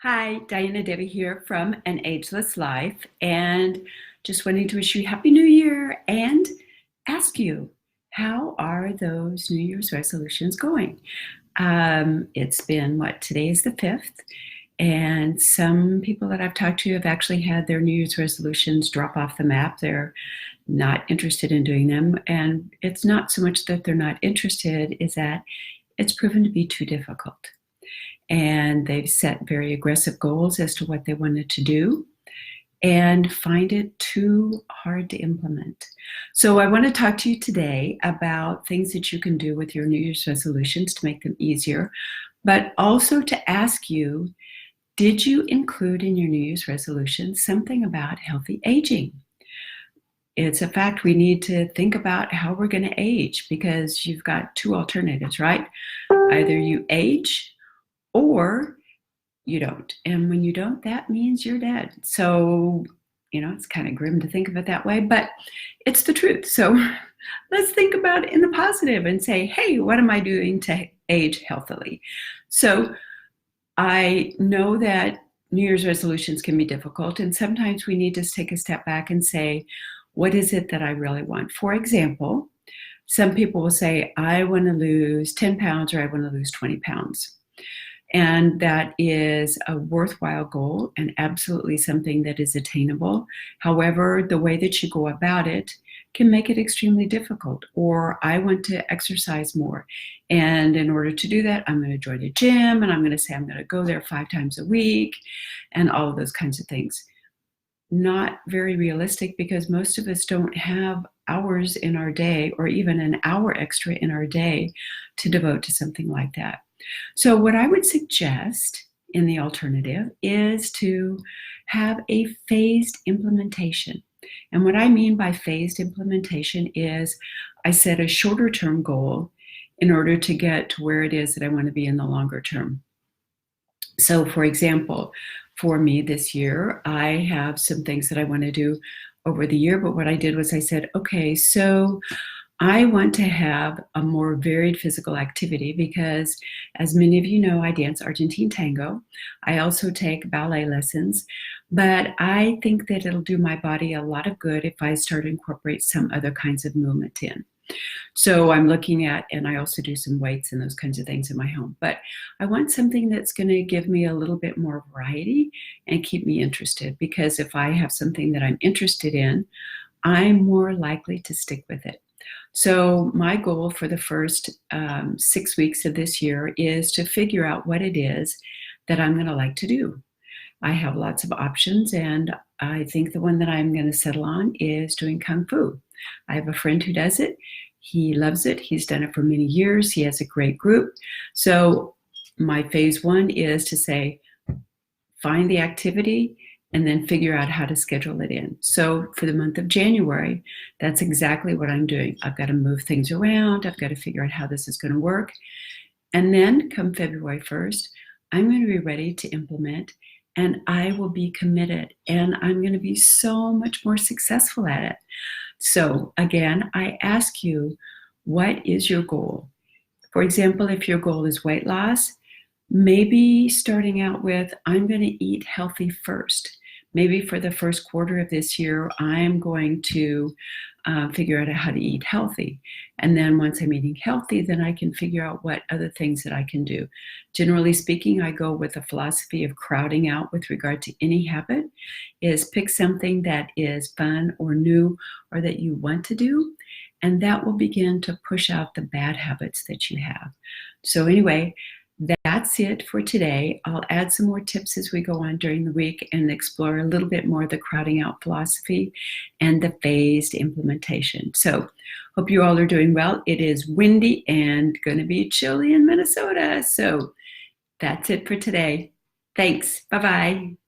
Hi, Diana Debbie here from An Ageless Life, and just wanting to wish you Happy New Year and ask you, how are those New Year's resolutions going? It's been today is the 5th, and some people that I've talked to have actually had their New Year's resolutions drop off the map. They're not interested in doing them, and it's not so much that they're not interested, is that it's proven to be too difficult. And they've set very aggressive goals as to what they wanted to do and find it too hard to implement. So I want to talk to you today about things that you can do with your New Year's resolutions to make them easier, but also to ask you, did you include in your New Year's resolution something about healthy aging? It's a fact. We need to think about how we're going to age, because you've got two alternatives, right? Either you age or you don't. And when you don't, that means you're dead. So, it's kind of grim to think of it that way, but it's the truth. So let's think about it in the positive and say, hey, what am I doing to age healthily? So I know that New Year's resolutions can be difficult, and sometimes we need to take a step back and say, what is it that I really want? For example, some people will say, I want to lose 10 pounds or I want to lose 20 pounds. And that is a worthwhile goal and absolutely something that is attainable. However, the way that you go about it can make it extremely difficult. Or I want to exercise more, and in order to do that, I'm going to join a gym, and I'm going to say I'm going to go there 5 times a week, and all of those kinds of things. Not very realistic, because most of us don't have hours in our day, or even an hour extra in our day, to devote to something like that. So what I would suggest in the alternative is to have a phased implementation. And what I mean by phased implementation is I set a shorter term goal in order to get to where it is that I want to be in the longer term. So for example, for me this year, I have some things that I want to do over the year, but what I did was I said, okay, so I want to have a more varied physical activity because, as many of you know, I dance Argentine tango. I also take ballet lessons, but I think that it'll do my body a lot of good if I start to incorporate some other kinds of movement in. So I'm looking at, and I also do some weights and those kinds of things in my home, but I want something that's going to give me a little bit more variety and keep me interested, because if I have something that I'm interested in, I'm more likely to stick with it. So my goal for the first 6 weeks of this year is to figure out what it is that I'm going to like to do. I have lots of options, and I think the one that I'm going to settle on is doing Kung Fu. I have a friend who does it. He loves it. He's done it for many years. He has a great group. So my phase 1 is to say, find the activity and then figure out how to schedule it in. So for the month of January, that's exactly what I'm doing. I've got to move things around. I've got to figure out how this is going to work. And then come February 1st, I'm going to be ready to implement, and I will be committed, and I'm going to be so much more successful at it. So again, I ask you, what is your goal? For example, if your goal is weight loss, maybe starting out with, I'm going to eat healthy first. Maybe for the first quarter of this year, I'm going to figure out how to eat healthy. And then once I'm eating healthy, then I can figure out what other things that I can do. Generally speaking, I go with a philosophy of crowding out with regard to any habit, is pick something that is fun or new or that you want to do, and that will begin to push out the bad habits that you have. So anyway, that's it for today. I'll add some more tips as we go on during the week and explore a little bit more of the crowding out philosophy and the phased implementation. So hope you all are doing well. It is windy and going to be chilly in Minnesota. So that's it for today. Thanks. Bye-bye.